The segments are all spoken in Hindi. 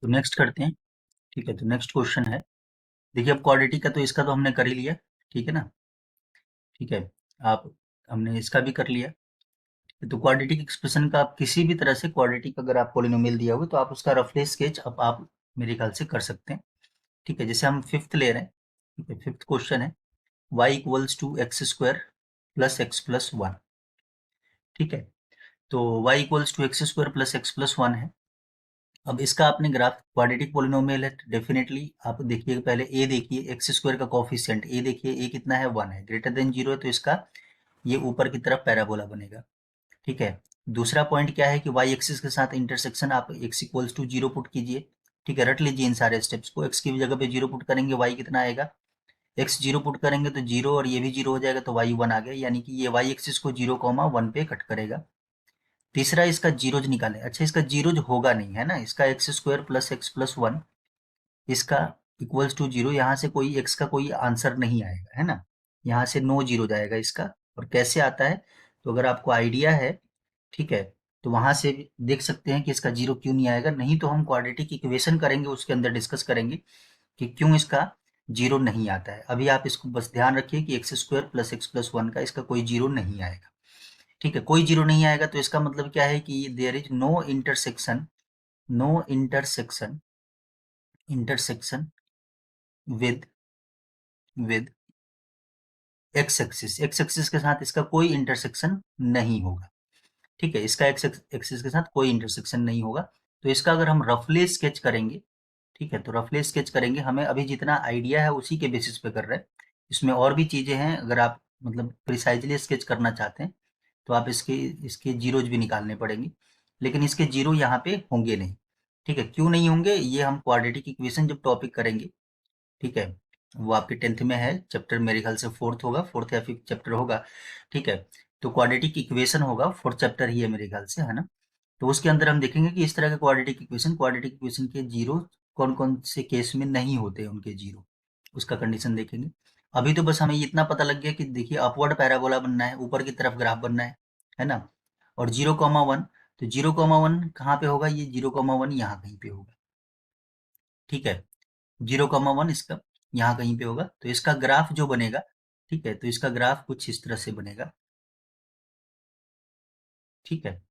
तो नेक्स्ट करते हैं। ठीक है, तो नेक्स्ट क्वेश्चन है। देखिए, अब क्वाड्रेटिक का तो इसका तो हमने कर ही लिया। ठीक है ना। ठीक है। आप हमने इसका भी कर लिया। तो क्वाड्रेटिक एक्सप्रेशन का आप किसी भी तरह से क्वाड्रेटिक अगर आप पॉलिनोमियल दिया हो तो आप उसका रफली स्केच अब आप मेरे ख्याल से कर सकते हैं। ठीक है, जैसे हम फिफ्थ ले रहे हैं। ठीक है, फिफ्थ क्वेश्चन है y equals to x square plus x plus one. ठीक है, तो y equals to x square plus x plus one है। अब इसका आपने ग्राफ क्वाड्रेटिक पॉलिनोमियल है, डेफिनेटली आप देखिए, पहले a देखिए, एक्स स्क्वायर का कोफिशिएंट a देखिए, a कितना है, वन है, ग्रेटर देन जीरो है, तो इसका ये ऊपर की तरफ पैराबोला बनेगा। ठीक है। दूसरा पॉइंट क्या है कि y एक्सिस के साथ इंटरसेक्शन आप x equals to zero put कीजिए। ठीक है, रट लीजिए इन सारे स्टेप्स को। x की जगह पे जीरो पुट करेंगे, y कितना आएगा, x जीरो पुट करेंगे तो जीरो, और ये भी जीरो हो जाएगा तो y वन आ गया, यानी कि ये y एक्सिस को जीरो कॉमा वन पे कट करेगा। तीसरा इसका जीरोज निकालें। अच्छा, इसका जीरोज होगा नहीं है ना, इसका x square plus x plus one, इसका इक्वल्स टू जीरो, यहाँ से कोई एक्स का कोई आंसर नहीं आएगा, है ना। यहाँ से नो जीरो जाएगा इसका। और कैसे आता है, तो अगर आपको आइडिया है, ठीक है, तो वहां से भी देख सकते हैं कि इसका जीरो क्यों नहीं आएगा। नहीं तो हम क्वाड्रेटिक इक्वेशन करेंगे, उसके अंदर डिस्कस करेंगे कि क्यों इसका जीरो नहीं आता है। अभी आप इसको बस ध्यान रखिए कि x square plus x plus one का इसका कोई जीरो नहीं आएगा। ठीक है, कोई जीरो नहीं आएगा तो इसका मतलब क्या है कि there is no intersection, no intersection, intersection with with x axis, x axis के साथ इसका कोई इंटरसेक्शन नहीं होगा। ठीक है, इसका एक्स एक्सिस के साथ कोई इंटरसेक्शन नहीं होगा। तो इसका अगर हम रफली स्केच करेंगे, ठीक है, तो रफली स्केच करेंगे, हमें अभी जितना आइडिया है उसी के बेसिस पे कर रहे हैं। इसमें और भी चीजें हैं, अगर आप मतलब प्रिसाइजली स्केच करना चाहते हैं तो आप इसके इसके जीरोज भी निकालने पड़ेंगे, लेकिन इसके जीरो यहाँ पे होंगे नहीं। ठीक है, क्यों नहीं होंगे, ये हम क्वाड्रेटिक इक्वेशन जब टॉपिक करेंगे, ठीक है, वो आपके टेंथ में है चैप्टर, मेरे ख्याल से फोर्थ होगा, फोर्थ या फिफ्थ चैप्टर होगा। ठीक है, तो क्वाड्रेटिक इक्वेशन होगा, फोर्थ चैप्टर ही है मेरे ख्याल से, है ना। तो उसके अंदर हम देखेंगे कि इस तरह के क्वाड्रेटिक इक्वेशन के जीरो कौन कौन से केस में नहीं होते, उनके जीरो, उसका कंडीशन देखेंगे। अभी तो बस हमें इतना पता लग गया कि देखिए अपवर्ड पैराबोला बनना है, ऊपर की तरफ ग्राफ बनना है ना। और जीरो कॉमा वन, तो जीरो कॉमा वन कहाँ पे होगा, ये जीरो कॉमा वन यहाँ कहीं पे होगा। ठीक है, जीरो कॉमा वन इसका यहाँ कहीं पे होगा, तो इसका ग्राफ जो बनेगा, ठीक है, तो इसका ग्राफ कुछ इस तरह से बनेगा। ठीक है,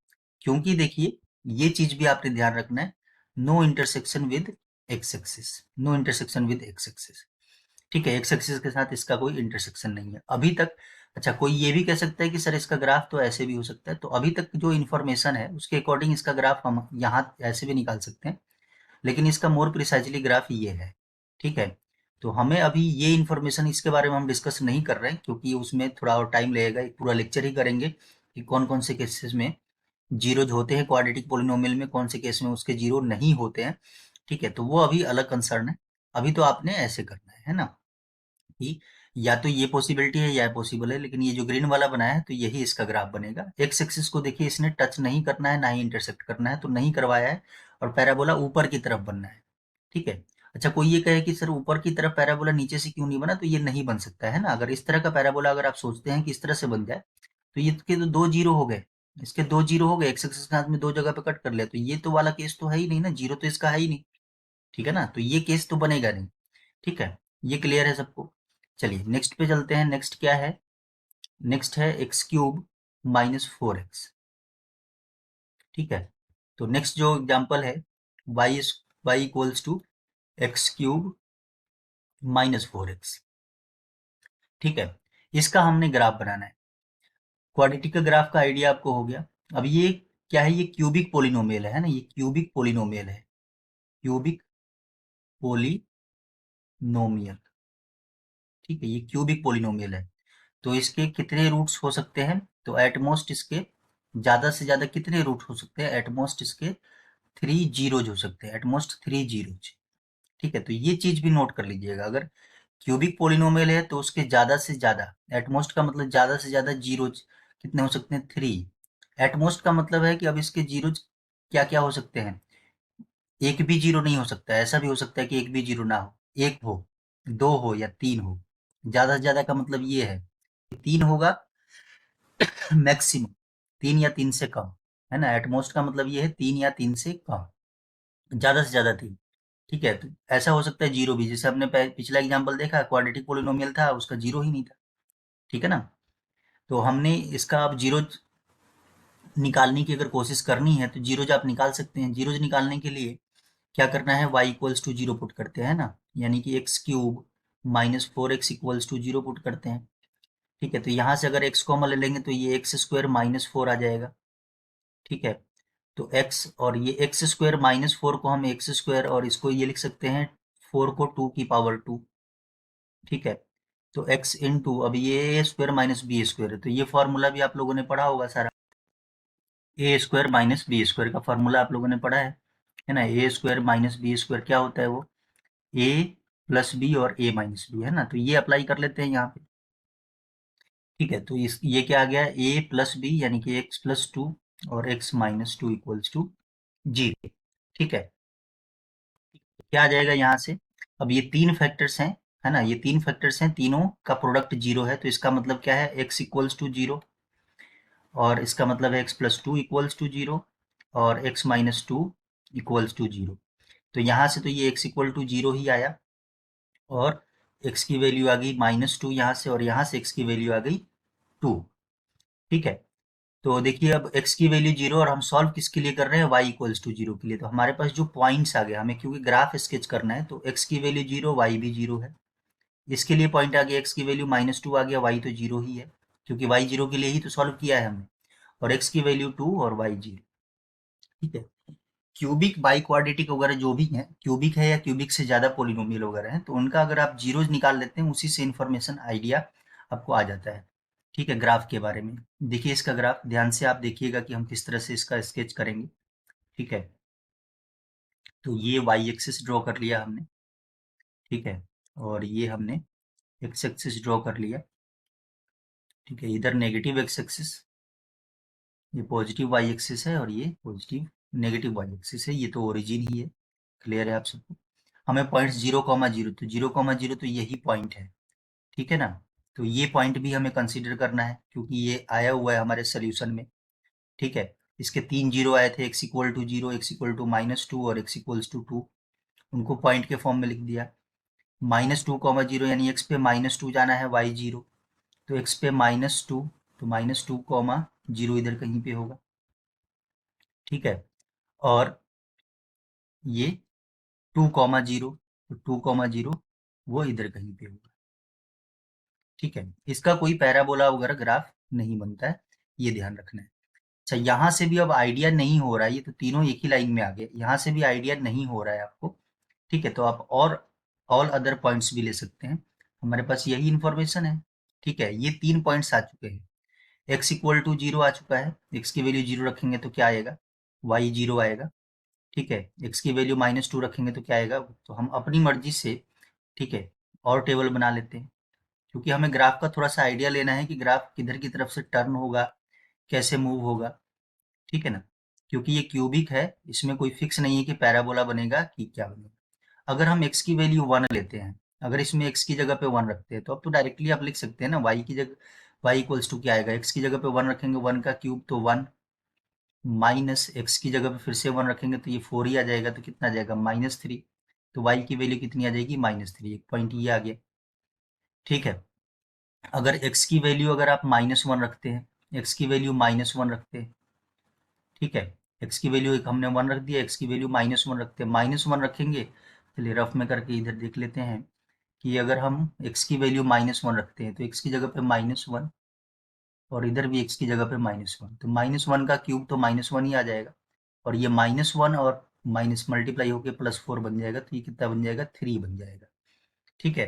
क्योंकि देखिए ये चीज भी आपने ध्यान रखना है, no intersection with x axis, no intersection with x axis. ठीक है, एक्स एक्सिस के साथ इसका कोई इंटरसेक्शन नहीं है अभी तक। अच्छा, कोई ये भी कह सकता है कि सर इसका ग्राफ तो ऐसे भी हो सकता है, तो अभी तक जो इन्फॉर्मेशन है उसके अकॉर्डिंग इसका ग्राफ हम यहाँ ऐसे भी निकाल सकते हैं, लेकिन इसका मोर प्रिसाइजली ग्राफ ये है। ठीक है, तो हमें अभी ये इन्फॉर्मेशन, इसके बारे में हम डिस्कस नहीं कर रहे हैं, क्योंकि उसमें थोड़ा और टाइम लगेगा, एक पूरा लेक्चर ही करेंगे कि कौन कौन से केसेस में जीरोज होते हैं क्वाड्रेटिक पोलिनोमियल में, कौन से केस में उसके जीरो नहीं होते हैं। ठीक है, तो वो अभी अलग कंसर्न है। अभी तो आपने ऐसे करना है ना, कि या तो ये पॉसिबिलिटी है या पॉसिबल है, लेकिन ये जो ग्रीन वाला बनाया है तो यही इसका ग्राफ बनेगा। एक्स एक्सिस को देखिए, इसने टच नहीं करना है, ना ही इंटरसेक्ट करना है, तो नहीं करवाया है, और पैराबोला ऊपर की तरफ बनना है। ठीक है। अच्छा, कोई ये कहे कि सर ऊपर की तरफ पैराबोला नीचे से क्यों नहीं बना, तो ये नहीं बन सकता है ना। अगर इस तरह का पैराबोला अगर आप सोचते हैं कि इस तरह से बन जाए, तो ये के तो दो जीरो हो गए, इसके दो जीरो हो गए, एक्स एक्सिस के साथ में दो जगह पे कट कर लिया, तो ये तो वाला केस तो है ही नहीं ना, जीरो तो इसका है ही नहीं। ठीक है ना, तो ये केस तो बनेगा नहीं। ठीक है, ये क्लियर है सबको। चलिए नेक्स्ट पे चलते हैं। नेक्स्ट क्या है, नेक्स्ट है x cube minus four x. ठीक है, तो नेक्स्ट जो एग्जांपल है, y y equals to x cube minus four x. ठीक है, इसका हमने ग्राफ बनाना है। क्वाड्रेटिक का ग्राफ का आइडिया आपको हो गया। अब ये क्या है, ये क्यूबिक पोलिनोमियल है ना, ये क्यूबिक पोलिनोमियल है, क्यूबिक पोलिनोमियल। ठीक है, ये क्यूबिक पोलिनोमियल है। तो इसके कितने रूट्स हो सकते हैं, तो एटमोस्ट इसके ज्यादा से ज्यादा कितने रूट हो सकते हैं, एटमोस्ट इसके थ्री जीरोज हो सकते हैं, एटमोस्ट थ्री जीरोज। ठीक है, तो ये चीज भी नोट कर लीजिएगा, अगर क्यूबिक पोलिनोमियल है तो उसके ज्यादा से ज्यादा, एटमोस्ट का मतलब ज्यादा से ज्यादा जीरोज कितने हो सकते हैं, थ्री। एटमोस्ट का मतलब है कि अब इसके जीरोज क्या क्या हो सकते हैं, एक भी जीरो नहीं हो सकता है, ऐसा भी हो सकता है कि एक भी जीरो ना हो, एक हो, दो हो, या तीन हो। ज्यादा से ज्यादा का मतलब ये है कि तीन होगा मैक्सिमम, तीन या तीन से कम, है ना। एटमोस्ट का मतलब ये है तीन या तीन से कम, ज्यादा से ज्यादा तीन। ठीक है, तो ऐसा हो सकता है जीरो भी, जैसे हमने पिछला एग्जाम्पल देखा, क्वाड्रेटिक पोलिनोमियल था, उसका जीरो ही नहीं था। ठीक है ना। तो हमने इसका अब जीरो निकालने की अगर कोशिश करनी है तो जीरोज आप निकाल सकते हैं। जीरोज निकालने के लिए क्या करना है, y equals to zero put करते हैं ना, यानी कि x cube minus four x equals to zero put करते हैं। ठीक है, तो यहाँ से अगर x कॉमन ले लेंगे तो ये एक्स स्क्वायर माइनस फोर आ जाएगा। ठीक है, तो x और ये एक्स स्क्वायर माइनस फोर को हम एक्स स्क्वायर और इसको ये लिख सकते हैं फोर को टू की पावर टू। ठीक है, तो x इंटू अब ये ए स्क्वायर माइनस बी स्क्वायर है, तो ये फॉर्मूला भी आप लोगों ने पढ़ा होगा सारा। ए स्क्वायर माइनस बी स्क्वायर का फॉर्मूला आप लोगों ने पढ़ा है ना। ए स्क्वायर माइनस बी स्क्वायर क्या होता है, वो ए प्लस बी और ए माइनस बी, है ना। तो ये अप्लाई कर लेते हैं यहाँ पे। ठीक है, तो इस ये क्या आ गया, ए प्लस बी यानी कि एक्स प्लस टू और x minus two equals to zero. ठीक है, क्या आ जाएगा यहाँ से, अब ये तीन फैक्टर्स हैं, है ना, ये तीन फैक्टर्स हैं, तीनों का प्रोडक्ट जीरो है, तो इसका मतलब क्या है, एक्स इक्वल्स टू जीरो, और इसका मतलब है x plus two equals to zero, और x minus two equals to zero. तो यहाँ से तो ये एक्स इक्वल टू जीरो ही आया, और एक्स की वैल्यू आ गई माइनस टू यहाँ से, और यहाँ से एक्स की वैल्यू आ गई टू। ठीक है, तो देखिए अब x की वैल्यू जीरो, और हम सॉल्व किसके लिए कर रहे हैं, y इक्वल्स टू जीरो के लिए। तो हमारे पास जो पॉइंट्स आ गए, हमें क्योंकि ग्राफ स्केच करना है, तो x की वैल्यू जीरो, y भी जीरो है। इसके लिए पॉइंट आ गया, x की वैल्यू माइनस टू आ गया, y तो जीरो ही है, क्योंकि y जीरो के लिए ही तो सॉल्व किया है हमने, और x की वैल्यू टू और y जीरो। ठीक है, क्यूबिक बाई क्वाड्रेटिक वगैरह जो भी है, क्यूबिक है या क्यूबिक से ज्यादा पोलिनोमियल वगैरह है, तो उनका अगर आप जीरोज निकाल लेते हैं, उसी से इंफॉर्मेशन आइडिया आपको आ जाता है। ठीक है, ग्राफ के बारे में देखिए, इसका ग्राफ ध्यान से आप देखिएगा कि हम किस तरह से इसका स्केच करेंगे। ठीक है, तो ये वाई एक्सिस ड्रॉ कर लिया हमने। ठीक है, और ये हमने एक्स एक्सिस ड्रॉ कर लिया। ठीक है, इधर नेगेटिव एक्स एक्सिस, ये पॉजिटिव वाई एक्सिस है, और ये पॉजिटिव नेगेटिव वाई एक्सिस है, ये तो ओरिजिन ही है। क्लियर है आप सबको। हमें पॉइंट जीरो कॉमा जीरो, तो जीरो कॉमा जीरो तो यही पॉइंट है। ठीक है ना, तो ये पॉइंट भी हमें कंसीडर करना है, क्योंकि ये आया हुआ है हमारे सोल्यूशन में। ठीक है, इसके तीन जीरो आए थे, x equal to zero, x equal to minus two और एक्स इक्वल्स टू टू, उनको पॉइंट के फॉर्म में लिख दिया। माइनस टू कॉमा जीरो यानी एक्स पे माइनस टू जाना है, वाई जीरो, तो एक्स पे माइनस टू, तो माइनस टू कॉमा जीरो इधर कहीं पे होगा। ठीक है, और ये टू कॉमा जीरो, तो टू कॉमा जीरो वो इधर कहीं पे होगा। ठीक है, इसका कोई पैराबोला वगैरह ग्राफ नहीं बनता है, ये ध्यान रखना है। अच्छा, यहाँ से भी अब आइडिया नहीं हो रहा है, ये तो तीनों एक ही लाइन में आ गए, यहाँ से भी आइडिया नहीं हो रहा है आपको। ठीक है, तो आप और ऑल अदर पॉइंट्स भी ले सकते हैं, हमारे पास यही इंफॉर्मेशन है। ठीक है, ये तीन पॉइंट्स आ चुके हैं, एक्स इक्वल टू जीरो आ चुका है, एक्स की वैल्यू जीरो रखेंगे तो क्या आएगा, वाई जीरो आएगा। ठीक है, एक्स की वैल्यू माइनस टू रखेंगे तो क्या आएगा, तो हम अपनी मर्जी से, ठीक है, और टेबल बना लेते हैं, क्योंकि हमें ग्राफ का थोड़ा सा आइडिया लेना है कि ग्राफ किधर की तरफ से टर्न होगा, कैसे मूव होगा। ठीक है ना, क्योंकि ये क्यूबिक है, इसमें कोई फिक्स नहीं है कि पैराबोला बनेगा कि क्या बनेगा। अगर हम x की वैल्यू वन लेते हैं, अगर इसमें x की जगह पे वन रखते हैं, तो अब तो डायरेक्टली आप लिख सकते हैं ना, y की जगह y इक्वल्स टू क्या आएगा, x की जगह पे वन रखेंगे, वन का क्यूब तो वन, माइनस एक्स की जगह पे फिर से वन रखेंगे तो ये फोर ही आ जाएगा, तो कितना आ जाएगा, माइनस थ्री। तो y की वैल्यू कितनी आ जाएगी, माइनस थ्री, एक पॉइंट ये आ गया। ठीक है, अगर x की वैल्यू अगर आप माइनस वन रखते हैं, x की वैल्यू माइनस वन रखते हैं, ठीक है, x की वैल्यू एक हमने वन रख दिया, x की वैल्यू माइनस वन रखते हैं, माइनस वन रखेंगे, चलिए रफ में करके इधर देख लेते हैं कि अगर हम x की वैल्यू माइनस वन रखते हैं, तो x की जगह पे माइनस वन, और इधर भी x की जगह पे माइनस वन, तो माइनस वन का क्यूब तो माइनस वन ही आ जाएगा, और ये माइनस वन और माइनस मल्टीप्लाई होकर प्लस फोर बन जाएगा, तो ये कितना बन जाएगा, थ्री बन जाएगा। ठीक है,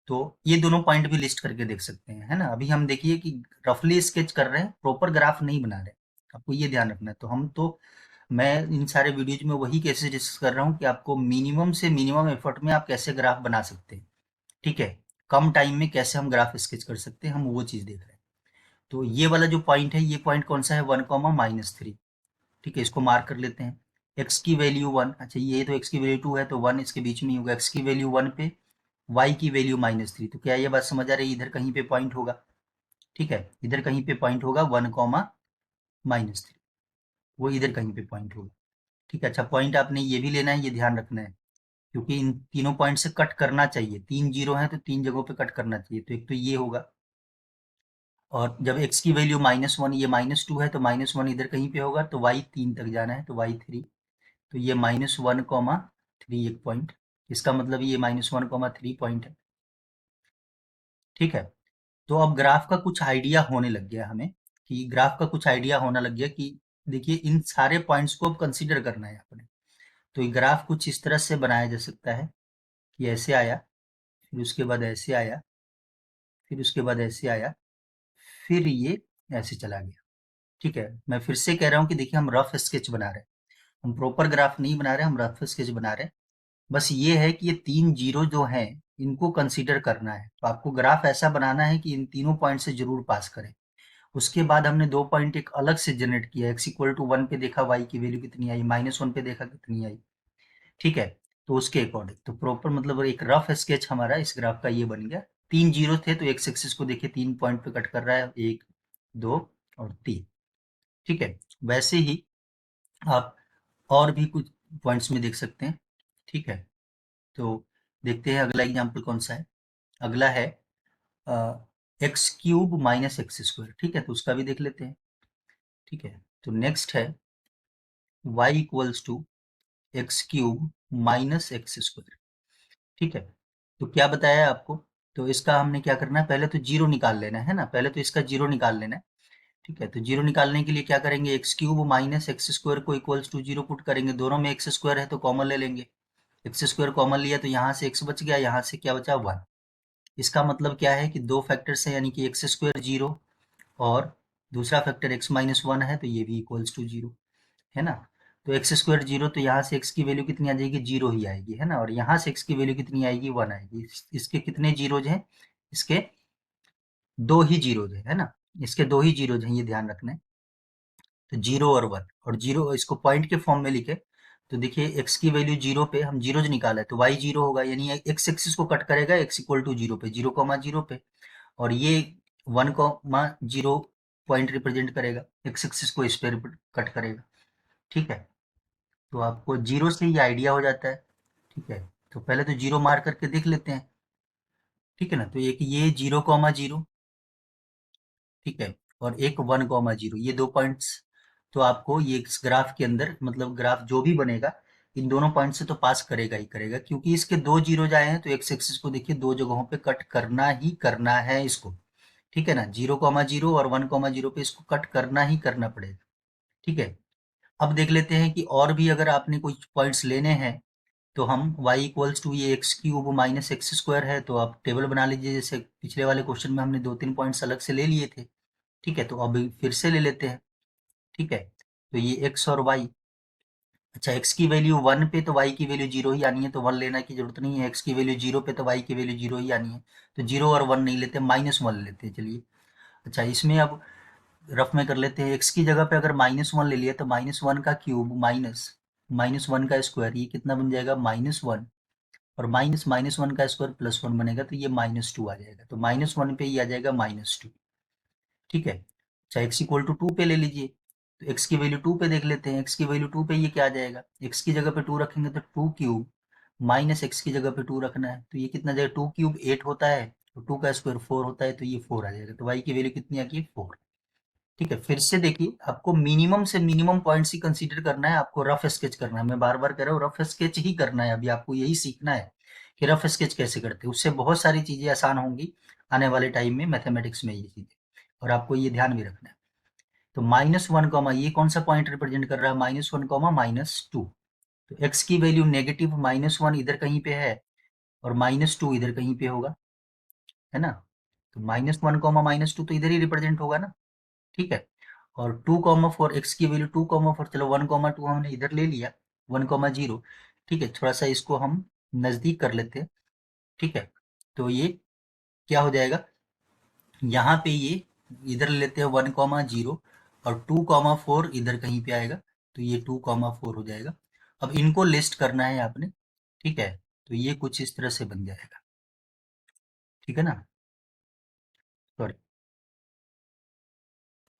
तो ये दोनों पॉइंट भी लिस्ट करके देख सकते हैं, है ना। अभी हम देखिए कि रफली स्केच कर रहे हैं, प्रॉपर ग्राफ नहीं बना रहे, आपको ये ध्यान रखना है। तो हम तो मैं इन सारे वीडियोज में वही कैसे डिस्कस कर रहा हूँ कि आपको मिनिमम से मिनिमम एफर्ट में आप कैसे ग्राफ बना सकते हैं। ठीक है, कम टाइम में कैसे हम ग्राफ स्केच कर सकते हैं, हम वो चीज़ देख रहे हैं। तो ये वाला जो पॉइंट है, ये पॉइंट कौन सा है, वन कॉमा माइनस थ्री। ठीक है, इसको मार्क कर लेते हैं। एक्स की वैल्यू वन, अच्छा ये तो एक्स की वैल्यू टू है, तो वन इसके बीच में ही होगा, एक्स की वैल्यू वन पे वाई की वैल्यू माइनस थ्री, तो क्या ये बात समझ आ रही है, इधर कहीं पे पॉइंट होगा। ठीक है, इधर कहीं पे पॉइंट होगा वन कॉमा माइनस थ्री, वो इधर कहीं पे पॉइंट होगा। ठीक है, अच्छा पॉइंट आपने ये भी लेना है, ये ध्यान रखना है। क्योंकि इन तीनों पॉइंट से कट करना चाहिए, 3 जीरो हैं तो 3 जगहों पे कट करना चाहिए, तो एक तो ये होगा। और जब x की वैल्यू -1, ये -2 है तो -1 इधर कहीं पे होगा, तो y 3 तक जाना है तो y 3, तो ये -1, 3 एक पॉइंट, इसका मतलब ये -1, 3 पॉइंट है। ठीक है, तो अब ग्राफ का कुछ आइडिया होने लग गया हमें, कि ग्राफ का कुछ आइडिया होने लग गया कि देखिए इन सारे पॉइंट्स को अब कंसीडर करना है आपने। तो ये ग्राफ कुछ इस तरह से बनाया जा सकता है कि ऐसे आया, फिर उसके बाद ऐसे आया, फिर उसके बाद ऐसे आया, फिर ये ऐसे चला गया। ठीक है, मैं फिर से कह रहा हूँ कि देखिए हम रफ स्केच बना रहे हैं, हम प्रॉपर ग्राफ नहीं बना रहे, हम रफ स्केच बना रहे हैं। बस ये है कि ये 3 जीरो जो हैं इनको कंसीडर करना है, तो आपको ग्राफ ऐसा बनाना है कि इन तीनों पॉइंट से जरूर पास करें। उसके बाद हमने 2 पॉइंट एक अलग से जनरेट किया, x इक्वल टू 1 पे देखा y की वैल्यू कितनी आई, -1 पे देखा कितनी आई। ठीक है, तो उसके अकॉर्डिंग तो प्रॉपर मतलब एक रफ स्केच हमारा इस ग्राफ का ये बन गया। 3 जीरो थे तो एक्स एक्सिस को देखिए 3 पॉइंट पे कट कर रहा है, 1 2 और 3। ठीक है, वैसे ही आप और भी कुछ पॉइंट्स में देख सकते हैं। ठीक है, तो देखते हैं अगला एग्जाम्पल कौन सा है। अगला है x cube minus x square. ठीक है, तो उसका भी देख लेते हैं। ठीक है, तो नेक्स्ट है y equals to x cube minus x square. ठीक है, तो क्या बताया है आपको, तो इसका हमने क्या करना है, पहले तो जीरो निकाल लेना है ना, पहले तो इसका जीरो निकाल लेना है। ठीक है, तो जीरो निकालने के लिए क्या करेंगे, x cube minus x square को इक्वल्स टू जीरो पुट करेंगे, दोनों में एक्स स्क्वायर है तो कॉमन ले लेंगे। एक्स स्क्वायर कॉमन लिया तो यहाँ से एक्स बच गया, यहाँ से क्या बचा 1। इसका मतलब क्या है कि दो फैक्टर्स हैं, यानी कि एक्स स्क्वायर जीरो और दूसरा फैक्टर एक्स माइनस वन है, तो ये भी इक्वल्स टू जीरो, है ना। तो एक्स स्क्वायर जीरो, तो यहाँ से एक्स की वैल्यू कितनी आ जाएगी, जीरो ही आएगी, है ना। और यहाँ से एक्स की वैल्यू कितनी आएगी, 1 आएगी। इसके कितने जीरोज हैं, इसके दो ही जीरोज है ना, इसके दो ही जीरोज हैं, ये ध्यान रखना है। तो जीरो और 1, और जीरो इसको पॉइंट के फॉर्म में लिखे, तो देखिए एक्स की वैल्यू जीरो पे हम जीरोज निकाला है तो वाई जीरो होगा, यानी एक्स एक्सिस को कट करेगा एक्स इक्वल टू जीरो पे, 0,0 पे। और ये 1,0 पॉइंट रिप्रेजेंट करेगा, एक्स एक्सिस को इस पे कट करेगा। ठीक है, तो आपको जीरो से ही आइडिया हो जाता है। ठीक है, तो पहले तो जीरो मार करके देख लेते हैं। ठीक है ना, तो एक ये 0,0, ठीक है, और एक 1,0, ये दो पॉइंट्स। तो आपको ये इस ग्राफ के अंदर मतलब ग्राफ जो भी बनेगा इन दोनों पॉइंट से तो पास करेगा ही करेगा, क्योंकि इसके दो जीरो आए हैं तो एक्स एक्सिस को देखिए दो जगहों पे कट करना ही करना है इसको। ठीक है ना, 0,0 और 1,0 पे इसको कट करना ही करना पड़ेगा। ठीक है, अब देख लेते हैं कि और भी अगर आपने कुछ पॉइंट्स लेने हैं, तो हम y इक्वल्स टू ये x cube minus x square है, तो आप टेबल बना लीजिए, जैसे पिछले वाले क्वेश्चन में हमने 2-3 पॉइंट्स अलग से ले लिए थे। ठीक है, तो अब फिर से ले लेते हैं। ठीक है, तो ये x और y, अच्छा x की वैल्यू 1 पे तो y की वैल्यू 0 ही आनी है, तो 1 लेना की जरूरत नहीं है। x की वैल्यू 0 पे तो y की वैल्यू 0 ही आनी है, तो 0 और 1 नहीं लेते, -1 लेते हैं, चलिए। अच्छा, इसमें अब रफ में कर लेते हैं, x की जगह पे अगर -1 ले लिया तो -1 का क्यूब माइनस -1 का स्क्वायर, ये कितना बन जाएगा, -1, और माइनस -1 का स्क्वायर +1 बनेगा, तो ये -2 आ जाएगा, तो -1 पे ही आ जाएगा -2। ठीक है, अच्छा x इक्वल टू 2 पे ले लीजिए, तो x की वैल्यू 2 पे देख लेते हैं, x की वैल्यू 2 पे ये क्या आ जाएगा, x की जगह पे 2 रखेंगे तो 2 क्यूब माइनस x की जगह पे 2 रखना है, तो ये कितना जाएगा, 2 क्यूब 8 होता है, तो 2 का स्क्वायर 4 होता है, तो ये 4 आ जाएगा, तो y की वैल्यू कितनी आ गई, 4। ठीक है, फिर से देखिए आपको मिनिमम से मिनिमम पॉइंट्स ही कंसीडर करना है, आपको रफ स्केच करना है, मैं बार बार कह रहा हूँ रफ स्केच ही करना है, अभी आपको यही सीखना है कि रफ स्केच कैसे करते हैं, उससे बहुत सारी चीजें आसान होंगी आने वाले टाइम में मैथमेटिक्स में, ये चीजें, और आपको ये ध्यान भी रखना है। तो -1, ये कौन सा पॉइंट रिप्रेजेंट कर रहा है, -1, -2, तो x की वैल्यू नेगेटिव -1 इधर कहीं पे है और -2 इधर कहीं पे होगा, है ना। तो -1, -2 तो इधर ही रिप्रेजेंट होगा ना। ठीक है, और 2,4 x की वैल्यू 2,4, चलो 1,2 हमने इधर ले लिया, 1,0। ठीक है, थोड़ा सा इसको हम नजदीक कर लेते हैं। ठीक है, तो ये क्या हो जाएगा, यहाँ पे ये इधर ले लेते हैं 1,0 और 2,4 इधर कहीं पे आएगा, तो ये 2,4 हो जाएगा। अब इनको लिस्ट करना है आपने। ठीक है, तो ये कुछ इस तरह से बन जाएगा। ठीक है ना, सॉरी,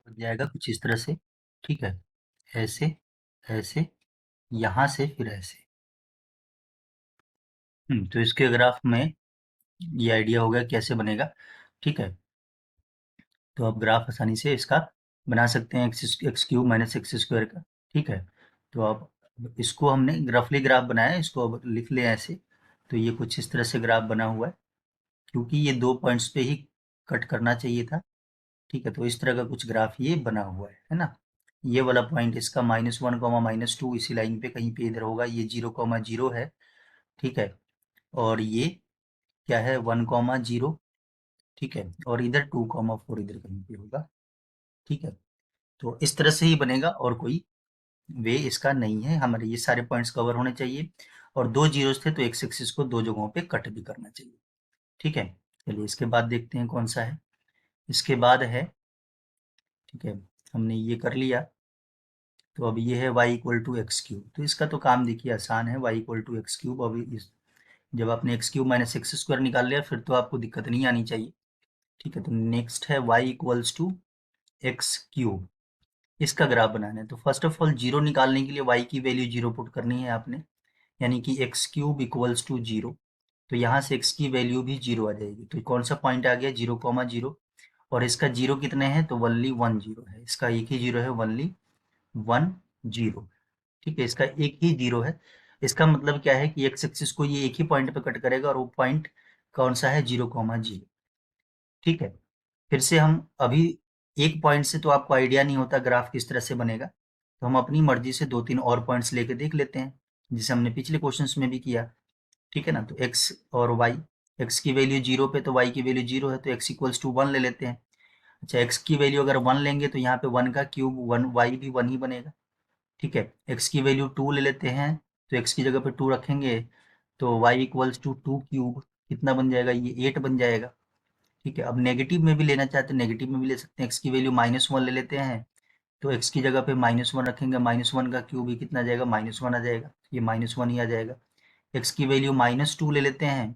बन जाएगा कुछ इस तरह से। ठीक है, ऐसे, ऐसे, यहाँ से फिर ऐसे। तो इसके ग्राफ में ये आइडिया होगा कैसे बनेगा। ठीक है, तो आप ग्राफ आसानी से इसका बना सकते हैं, x cube minus x square का। ठीक है, तो आप इसको हमने रफली ग्राफ बनाया है, इसको अब लिख लें ऐसे। तो ये कुछ इस तरह से ग्राफ बना हुआ है, क्योंकि ये 2 पॉइंट्स पे ही कट करना चाहिए था। ठीक है, तो इस तरह का कुछ ग्राफ ये बना हुआ है ना। ये वाला पॉइंट इसका -1, -2 इसी लाइन पे कहीं पे इधर होगा, ये 0, 0 है। ठीक है, और ये क्या है 1, 0। ठीक है, और इधर 2, 4 इधर कहीं पे होगा। ठीक है, तो इस तरह से ही बनेगा, और कोई वे इसका नहीं है। हमारे ये सारे पॉइंट्स कवर होने चाहिए, और 2 जीरोस थे तो एक्स एक्सिस को 2 जगहों पे कट भी करना चाहिए। ठीक है, चलिए इसके बाद देखते हैं कौन सा है। इसके बाद है, ठीक है, हमने ये कर लिया। तो अब ये है y=x³। तो इसका तो काम देखिए आसान है, y=x³। अभी जब आपने x³ माइनस एक्स स्क्वायर निकाल लिया फिर तो आपको दिक्कत नहीं आनी चाहिए। ठीक है, तो नेक्स्ट है y=x³। इसका ग्राफ बनाना है, तो फर्स्ट ऑफ ऑल जीरो निकालने के लिए y की वैल्यू जीरो पुट करनी है आपने, यानी कि x³ = 0। तो यहाँ से x की वैल्यू भी 0 आ जाएगी। तो कौन सा पॉइंट आ गया 0, 0, और इसका जीरो कितने हैं तो ओनली 1 0 है। इसका एक ही जीरो है, ओनली 1 0। ठीक है, इसका एक ही जीरो है। इसका मतलब क्या है कि एक्स एक्सिस को ये एक ही पॉइंट पे कट करेगा, और वो पॉइंट कौन सा है 0, 0। ठीक है, फिर से हम अभी एक पॉइंट से तो आपको आइडिया नहीं होता ग्राफ किस तरह से बनेगा, तो हम अपनी मर्जी से 2 3 और पॉइंट्स लेके देख लेते हैं, जिसे हमने पिछले क्वेश्चंस में भी किया। ठीक है ना, तो x और y, x की वैल्यू 0 पे तो y की वैल्यू 0 है, तो x=1 ले लेते हैं। अच्छा, x की वैल्यू अगर 1 लेंगे तो यहाँ पे 1 का क्यूब 1, y भी 1 ही बनेगा। ठीक है, x की वैल्यू 2 ले लेते हैं, तो x की जगह पे 2 रखेंगे, तो y=2 क्यूब कितना बन जाएगा, ये 8 बन जाएगा। ठीक है, अब नेगेटिव में भी लेना चाहते हैं, नेगेटिव में भी ले सकते हैं। x की वैल्यू -1 ले लेते हैं, तो x की जगह पे -1 रखेंगे, -1 का क्यूब ही कितना आ जाएगा, -1 आ जाएगा, ये -1 ही आ जाएगा। x की वैल्यू -2 ले लेते हैं,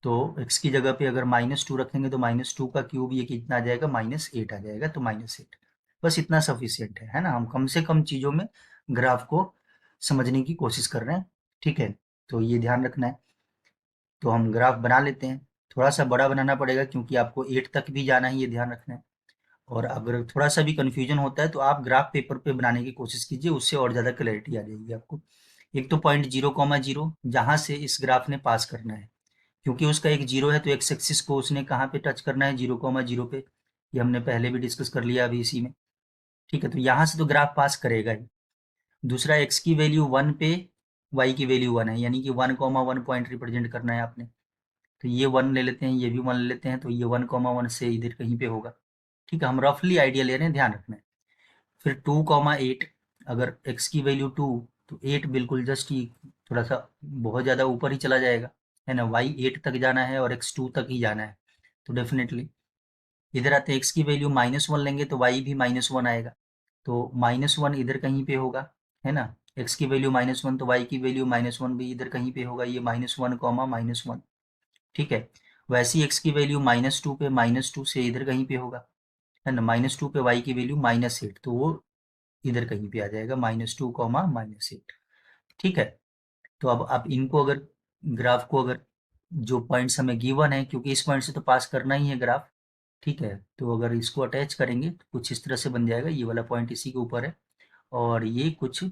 तो x की जगह पे अगर -2 रखेंगे तो -2 का क्यूब ये कितना आ जाएगा, -8 आ जाएगा, तो -8। बस इतना सफिशियंट है ना। हम कम से कम चीज़ों में ग्राफ को समझने की कोशिश कर रहे हैं। ठीक है, तो ये ध्यान रखना है। तो हम ग्राफ बना लेते हैं, थोड़ा सा बड़ा बनाना पड़ेगा क्योंकि आपको 8 तक भी जाना है, ये ध्यान रखना है। और अगर थोड़ा सा भी कन्फ्यूजन होता है तो आप ग्राफ पेपर पे बनाने की कोशिश कीजिए, उससे और ज़्यादा क्लैरिटी आ जाएगी आपको। एक तो पॉइंट 0, 0 जहाँ से इस ग्राफ ने पास करना है, क्योंकि उसका एक जीरो है तो एक्स एक्सिस को उसने कहाँ पे टच करना है, 0, 0 पे। ये हमने पहले भी डिस्कस कर लिया अभी इसी में। ठीक है, तो यहाँ से तो ग्राफ पास करेगा ही। दूसरा, एक्स की वैल्यू 1 पे वाई की वैल्यू 1 है, यानी कि 1, 1 पॉइंट रिप्रेजेंट करना है आपने। तो ये 1 ले लेते हैं, ये भी 1 ले लेते हैं, तो ये 1, 1 से इधर कहीं पे होगा। ठीक है, हम रफली आइडिया ले रहे हैं, ध्यान रखना है। फिर 2, 8, अगर x की वैल्यू 2, तो 8 बिल्कुल जस्ट ही थोड़ा सा बहुत ज़्यादा ऊपर ही चला जाएगा, है ना। y 8 तक जाना है और x 2 तक ही जाना है, तो डेफिनेटली इधर आते हैं x की वैल्यू -1 लेंगे तो y भी -1 आएगा, तो -1 इधर कहीं पे होगा, है ना। x की वैल्यू -1 तो y की वैल्यू -1 भी इधर कहीं पे होगा, ये -1, -1। ठीक है, वैसे ही x की वैल्यू -2 पे -2 से इधर कहीं पे होगा, है ना। -2 पे y की वैल्यू -8, तो वो इधर कहीं पे आ जाएगा, -2, -8। ठीक है, तो अब आप इनको अगर ग्राफ को अगर जो पॉइंट्स हमें गिवन है, क्योंकि इस पॉइंट से तो पास करना ही है ग्राफ। ठीक है, तो अगर इसको अटैच करेंगे तो कुछ इस तरह से बन जाएगा, ये वाला पॉइंट इसी के ऊपर है, और ये कुछ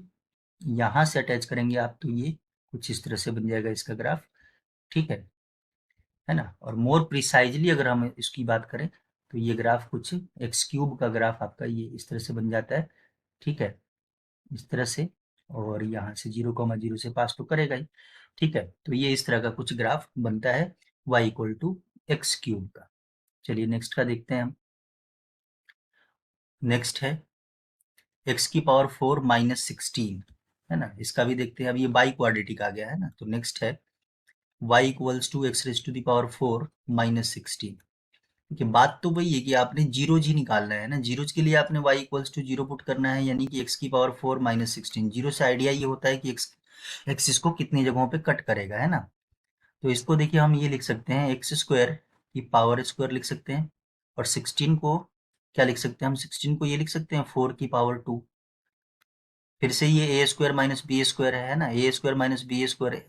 यहाँ से अटैच करेंगे आप, तो ये कुछ इस तरह से बन जाएगा इसका ग्राफ। ठीक है ना। और मोर प्रिसाइजली अगर हम इसकी बात करें तो ये ग्राफ कुछ x³ का ग्राफ आपका ये इस तरह से बन जाता है। ठीक है, इस तरह से, और यहाँ से 0, 0 से पास तो करेगा ही। ठीक है, तो ये इस तरह का कुछ ग्राफ बनता है y=x³ का। चलिए नेक्स्ट का देखते हैं हम। नेक्स्ट है x⁴ -16, है ना। इसका भी देखते हैं, अब ये बाई क्वाड्रेटिक आ गया है ना, तो नेक्स्ट है y=x⁴ -16। देखिए बात तो वही है कि आपने जीरोज ही निकालना है ना, जीरोज के लिए आपने y=0 पुट करना है, यानी कि x⁴ -16। जीरो से आइडिया ये होता है कि एक्स एक्सिस को कितनी जगहों पे कट करेगा, है ना। तो इसको देखिए हम ये लिख सकते हैं x² की पावर स्क्वायर लिख सकते हैं, और 16 को क्या लिख सकते हैं हम, 16 को ये लिख सकते हैं 4 की पावर 2। फिर से ये a² - b² है ना, a² - b²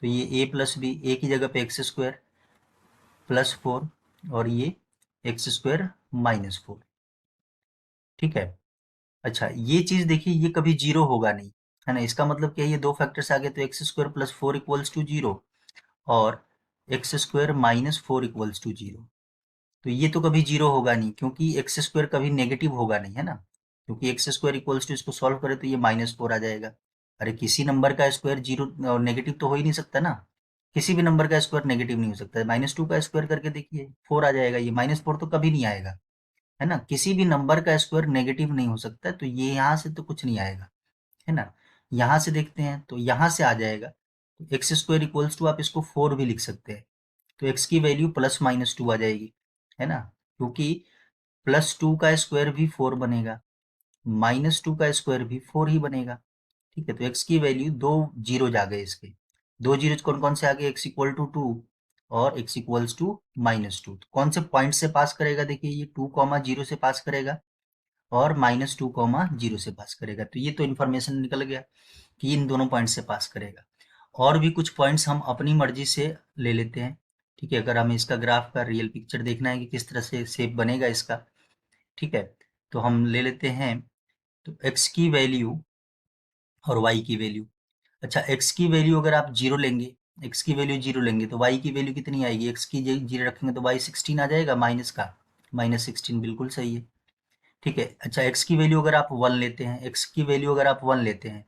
तो ये ए प्लस बी, ए की जगह पे एक्स स्क्वायर प्लस 4 और ये एक्स स्क्वायर माइनस 4। ठीक है। अच्छा, ये चीज देखिए, ये कभी जीरो होगा नहीं, है ना। इसका मतलब क्या है, ये दो फैक्टर्स आ गए तो x square plus 4 equals to zero और x square minus 4 equals to zero. तो ये तो कभी जीरो होगा नहीं, क्योंकि एक्स स्क्वायर कभी नेगेटिव होगा नहीं, है ना। क्योंकि एक्स स्क्वायर इक्वल्स टू, इसको सॉल्व करें तो ये माइनस 4 आ जाएगा। अरे किसी नंबर का स्क्वायर जीरो नेगेटिव तो हो ही नहीं सकता ना। किसी भी नंबर का स्क्वायर नेगेटिव नहीं हो सकता है। -2 का स्क्वायर करके देखिए, 4 आ जाएगा। ये -4 तो कभी नहीं आएगा, है ना। किसी भी नंबर का स्क्वायर नेगेटिव नहीं हो सकता, तो ये यहाँ से तो कुछ नहीं आएगा, है ना। यहाँ से देखते हैं तो यहाँ से आ जाएगा। तो एक्स स्क्वायर इक्वल्स टू, आप इसको 4 भी लिख सकते हैं। तो एक्स की वैल्यू +-2 आ जाएगी, है ना। क्योंकि +2 का स्क्वायर भी 4 बनेगा, -2 का स्क्वायर भी 4 ही बनेगा। ठीक है। तो एक्स की वैल्यू, दो जीरो आ गए इसके। दो जीरो कौन कौन से आ गए, एक्स इक्वल टू 2 और एक्स इक्वल्स टू -2। कौन से पॉइंट से पास करेगा, देखिए ये 2,0 से पास करेगा और -2,0 से पास करेगा। तो ये तो इन्फॉर्मेशन निकल गया कि इन दोनों पॉइंट से पास करेगा। और भी कुछ पॉइंट्स हम अपनी मर्जी से ले लेते हैं। ठीक है। अगर हमें इसका ग्राफ का रियल पिक्चर देखना है कि किस तरह से शेप बनेगा इसका, ठीक है, तो हम ले लेते हैं। तो एक्स की वैल्यू और वाई की वैल्यू। अच्छा, एक्स की वैल्यू अगर आप जीरो लेंगे, एक्स की वैल्यू जीरो लेंगे तो वाई की वैल्यू कितनी आएगी, एक्स की जीरो रखेंगे तो वाई 16 आ जाएगा माइनस का, -16 बिल्कुल सही है। ठीक है। अच्छा, एक्स की वैल्यू अगर आप 1 लेते हैं, एक्स की वैल्यू अगर आप 1 लेते हैं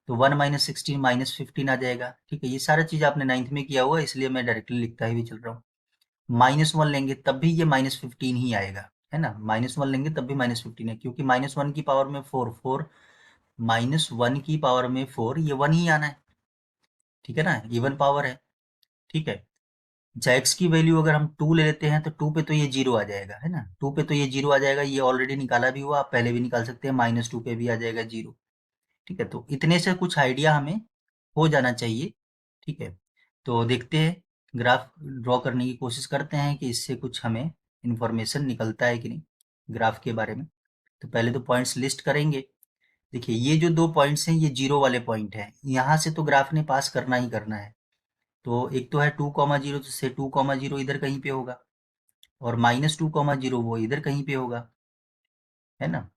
तो 1 -16 -15 आ जाएगा। ठीक है। ये सारा चीज आपने 9th में किया हुआ है, इसलिए मैं डायरेक्टली लिखता ही भी चल रहा हूँ। -1 लेंगे तब भी ये -15 ही आएगा, है ना। -1 लेंगे तब भी -15 है, क्योंकि -1 की पावर में 4 4 -1 की पावर में 4, ये 1 ही आना है। ठीक है ना, इवन पावर है। ठीक है। अच्छा, एक्स की वैल्यू अगर हम 2 ले लेते हैं तो 2 पे तो ये जीरो आ जाएगा, है ना। 2 पे तो ये जीरो आ जाएगा, ये ऑलरेडी निकाला भी हुआ, आप पहले भी निकाल सकते हैं। -2 पे भी आ जाएगा जीरो। ठीक है। तो इतने से कुछ आइडिया हमें हो जाना चाहिए। ठीक है। तो देखते हैं, ग्राफ ड्रॉ करने की कोशिश करते हैं कि इससे कुछ हमें इंफॉर्मेशन निकलता है कि नहीं ग्राफ के बारे में। तो पहले तो पॉइंट्स लिस्ट करेंगे। देखिए, ये जो दो पॉइंट्स हैं, ये जीरो वाले पॉइंट हैं, यहाँ से तो ग्राफ ने पास करना ही करना है। तो एक तो है 2,0 से 2,0 इधर कहीं पे होगा और -2,0 वो इधर कहीं पे होगा, है ना।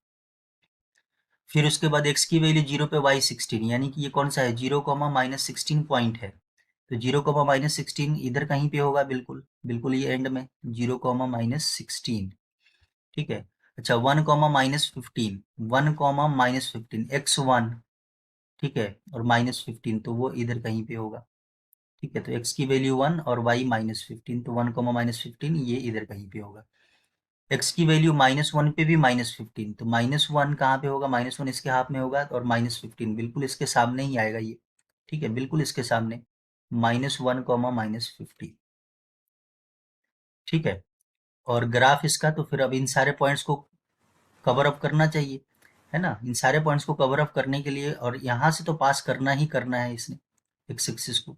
फिर उसके बाद x की वैल्यू 0 पे y 16, यानी कि ये कौन सा है, 0, -16 पॉइंट है। तो 0, -16 इधर कहीं पे होगा, बिल्कुल बिल्कुल ये एंड में 0, -16। ठीक है। अच्छा, 1, -15, 1, -15 x1। ठीक है। और -15 तो वो इधर कहीं पे होगा। ठीक है। तो x की वैल्यू 1 और y -15, तो 1, -15 ये इधर कहीं पे होगा। x की वैल्यू -1 पे भी -15, तो -1 कहाँ पे होगा, -1 इसके हाफ में होगा और -15 बिल्कुल इसके सामने ही आएगा ये। ठीक है, बिल्कुल इसके सामने -1, -15। ठीक है। और ग्राफ इसका, तो फिर अब इन सारे पॉइंट्स को कवर अप करना चाहिए, है ना। इन सारे पॉइंट्स को कवर अप करने के लिए, और यहाँ से तो पास करना ही करना है इसने एक्स एक्सिस को।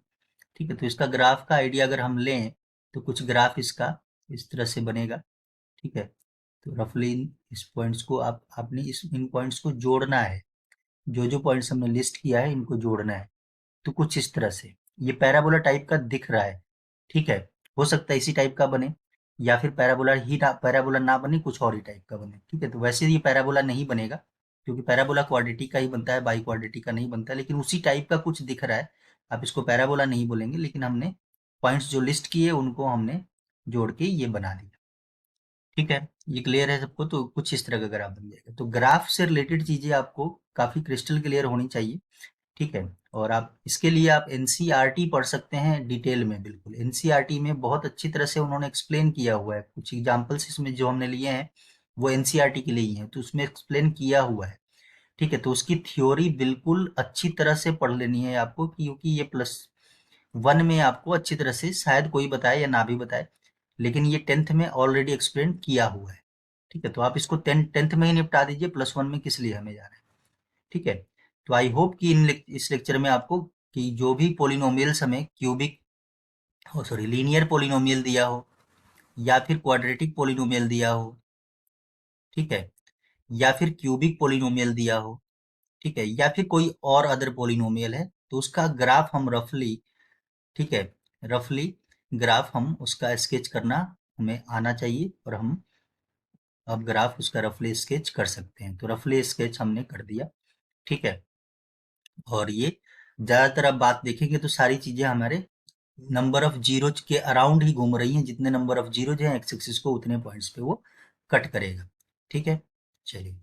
ठीक है। तो इसका ग्राफ का आइडिया अगर हम लें तो कुछ ग्राफ इसका इस तरह से बनेगा। ठीक है। तो रफली इस पॉइंट्स को आपने इन पॉइंट्स को जोड़ना है। जो जो पॉइंट्स हमने लिस्ट किया है इनको जोड़ना है। तो कुछ इस तरह से ये पैराबोला टाइप का दिख रहा है। ठीक है। हो सकता है इसी टाइप का बने, या फिर पैराबोला ना बने, कुछ और ही टाइप का बने। ठीक है। तो वैसे ये पैराबोला नहीं बनेगा, क्योंकि पैराबोला क्वाड्रेटिक का ही बनता है, बाई क्वाड्रेटिक का नहीं बनता, लेकिन उसी टाइप का कुछ दिख रहा है। आप इसको पैराबोला नहीं बोलेंगे, लेकिन हमने पॉइंट्स जो लिस्ट किए उनको हमने जोड़ के ये बना दिया। ठीक है। ये क्लियर है सबको, तो कुछ इस तरह का ग्राफ बन जाएगा। तो ग्राफ से रिलेटेड चीजें आपको काफी क्रिस्टल क्लियर होनी चाहिए। ठीक है। और आप इसके लिए आप एनसीईआरटी पढ़ सकते हैं डिटेल में, बिल्कुल एनसीईआरटी में बहुत अच्छी तरह से उन्होंने एक्सप्लेन किया हुआ है। कुछ एग्जांपल्स इसमें जो हमने लिए हैं वो एनसीईआरटी के लिए ही है, तो उसमें एक्सप्लेन किया हुआ है। ठीक है। तो उसकी थ्योरी बिल्कुल अच्छी तरह से पढ़ लेनी है आपको, क्योंकि ये +1 में आपको अच्छी तरह से शायद कोई बताए या ना भी बताए, लेकिन ये 10th में ऑलरेडी एक्सप्लेन किया हुआ है। ठीक है। तो आप इसको टेंथ में ही निपटा दीजिए, +1 में किस लिए हमें जाना है। ठीक है। तो आई होप कि इस लेक्चर में आपको कि जो भी पोलिनोमियल्स हमें क्यूबिक सॉरी लीनियर पोलिनोमियल दिया हो, या फिर क्वाड्रेटिक पोलिनोमियल दिया हो, ठीक है, या फिर क्यूबिक पोलिनोमियल दिया हो, ठीक है, या फिर कोई और अदर पोलिनोमियल है, तो उसका ग्राफ हम रफली ठीक है, रफली ग्राफ हम उसका स्केच करना हमें आना चाहिए, और हम अब ग्राफ उसका रफली स्केच कर सकते हैं। तो रफली स्केच हमने कर दिया, ठीक है। और ये ज्यादातर अब बात देखेंगे तो सारी चीजें हमारे नंबर ऑफ जीरोज के अराउंड ही घूम रही हैं। जितने नंबर ऑफ जीरोज हैं एक्स एक्सिस को, उतने पॉइंट्स पे वो कट करेगा, ठीक है। चलिए।